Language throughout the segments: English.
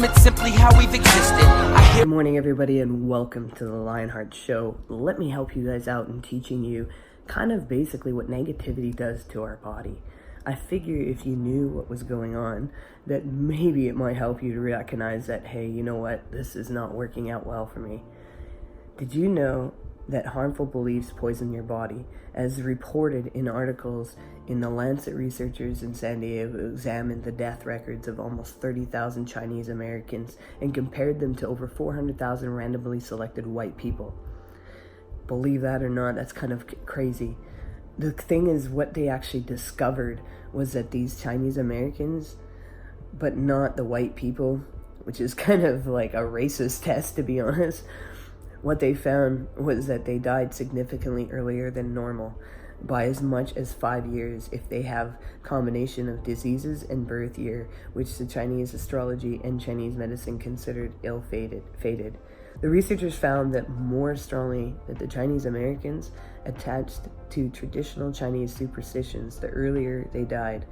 system, it's simply how we've existed. Good morning, everybody, and welcome to the Lionheart Show. Let me help you guys out in teaching you kind of basically what negativity does to our body. I figure if you knew what was going on, that maybe it might help you to recognize that, hey, you know what, this is not working out well for me. Did you know that harmful beliefs poison your body? As reported in articles in The Lancet, researchers in San Diego examined the death records of almost 30,000 Chinese Americans and compared them to over 400,000 randomly selected white people. Believe that or not, that's kind of crazy. The thing is, what they actually discovered was that these Chinese Americans, but not the white people, which is kind of like a racist test, to be honest. What they found was that they died significantly earlier than normal, by as much as 5 years if they have combination of diseases and birth year, which the Chinese astrology and Chinese medicine considered ill-fated. The researchers found that more strongly that the Chinese Americans attached to traditional Chinese superstitions the earlier they died.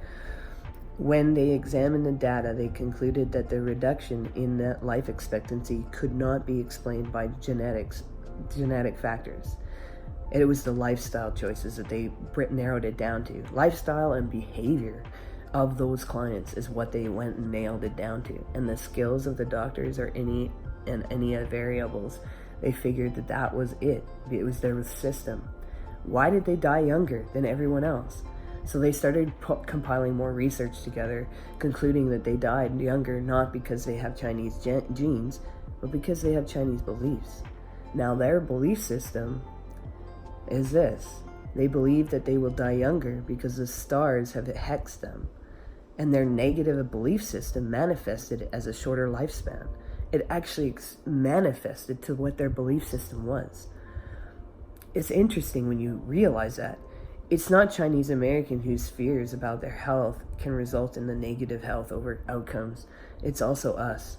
When they examined the data, they concluded that the reduction in that life expectancy could not be explained by genetic factors. It was the lifestyle choices that they narrowed it down to. Lifestyle and behavior of those clients is what they went and nailed it down to. And the skills of the doctors or any variables, they figured that was it. It was their system. Why did they die younger than everyone else? So they started compiling more research together, concluding that they died younger not because they have Chinese genes, but because they have Chinese beliefs. Now their belief system is this. They believe that they will die younger because the stars have hexed them, and their negative belief system manifested as a shorter lifespan. It actually manifested to what their belief system was. It's interesting when you realize that. It's not Chinese American whose fears about their health can result in the negative health over outcomes. It's also us.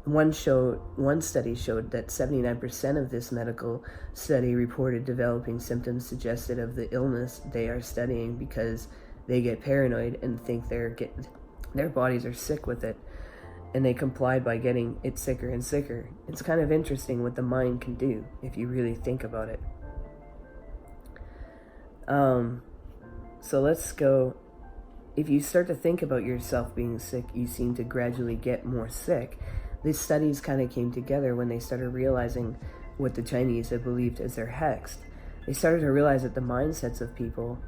One study showed that 79% of this medical study reported developing symptoms suggested of the illness they are studying because they get paranoid and think their bodies are sick with it, and they complied by getting it sicker and sicker. It's kind of interesting what the mind can do if you really think about it. So let's go. If you start to think about yourself being sick, you seem to gradually get more sick. These studies kind of came together when they started realizing what the Chinese had believed as their hexed. They started to realize that the mindsets of people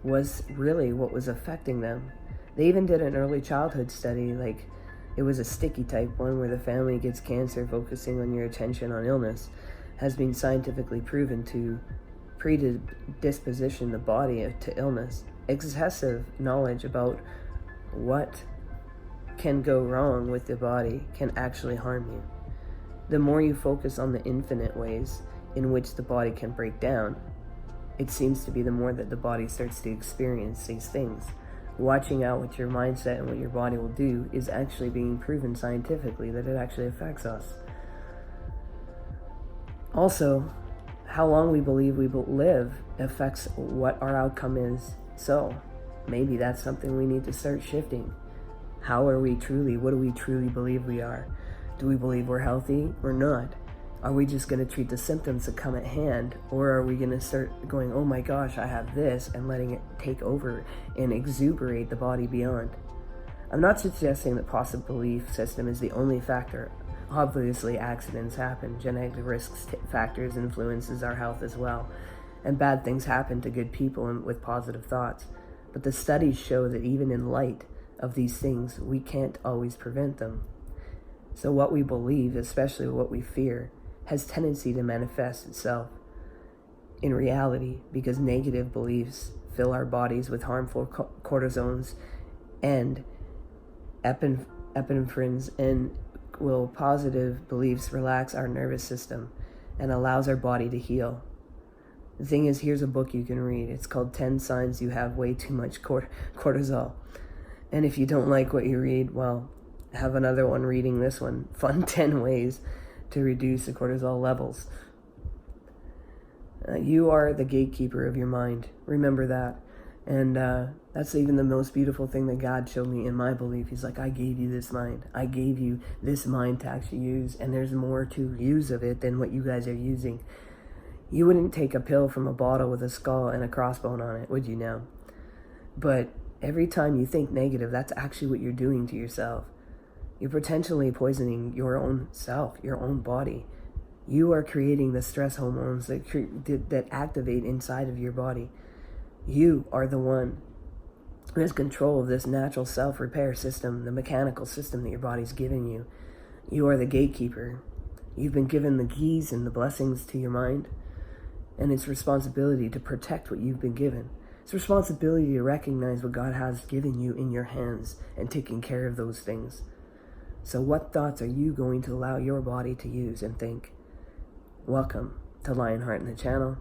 was really what was affecting them. They even did an early childhood study, like it was a sticky type one where the family gets cancer, focusing on your attention on illness has been scientifically proven to predisposition the body to illness. Excessive knowledge about what can go wrong with the body can actually harm you. The more you focus on the infinite ways in which the body can break down, it seems to be the more that the body starts to experience these things. Watching out with your mindset and what your body will do is actually being proven scientifically that it actually affects us. Also, how long we believe we will live affects what our outcome is. So maybe that's something we need to start shifting. What do we truly believe we are? Do we believe we're healthy or not? Are we just going to treat the symptoms that come at hand? Or are we going to start going, oh my gosh, I have this, and letting it take over and exuberate the body beyond? I'm not suggesting that positive belief system is the only factor. Obviously, accidents happen. Genetic risks factors influences our health as well. And bad things happen to good people with positive thoughts. But the studies show that even in light of these things, we can't always prevent them. So what we believe, especially what we fear, has tendency to manifest itself in reality because negative beliefs fill our bodies with harmful cortisones and epinephrines, and will positive beliefs relax our nervous system and allows our body to heal. The thing is, here's a book you can read. It's called 10 Signs You Have Way Too Much Cortisol. And if you don't like what you read, well, have another one reading this one. Fun 10 ways to reduce the cortisol levels. You are the gatekeeper of your mind. Remember that. And that's even the most beautiful thing that God showed me in my belief. He's like, I gave you this mind. I gave you this mind to actually use, and there's more to use of it than what you guys are using. You wouldn't take a pill from a bottle with a skull and a crossbone on it, would you now? But every time you think negative, that's actually what you're doing to yourself. You're potentially poisoning your own self, your own body. You are creating the stress hormones that activate inside of your body. You are the one who has control of this natural self-repair system, the mechanical system that your body's giving you. You are the gatekeeper. You've been given the keys and the blessings to your mind, and it's responsibility to protect what you've been given. It's responsibility to recognize what God has given you in your hands and taking care of those things. So what thoughts are you going to allow your body to use and think? Welcome to Lionheart in the channel,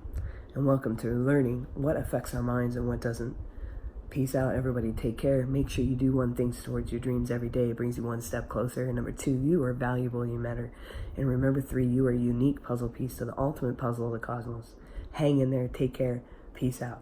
and welcome to learning what affects our minds and what doesn't. Peace out, everybody. Take care. Make sure you do one thing towards your dreams every day. It brings you one step closer. And number 2, you are valuable, you matter. And remember 3, you are a unique puzzle piece to the ultimate puzzle of the cosmos. Hang in there. Take care. Peace out.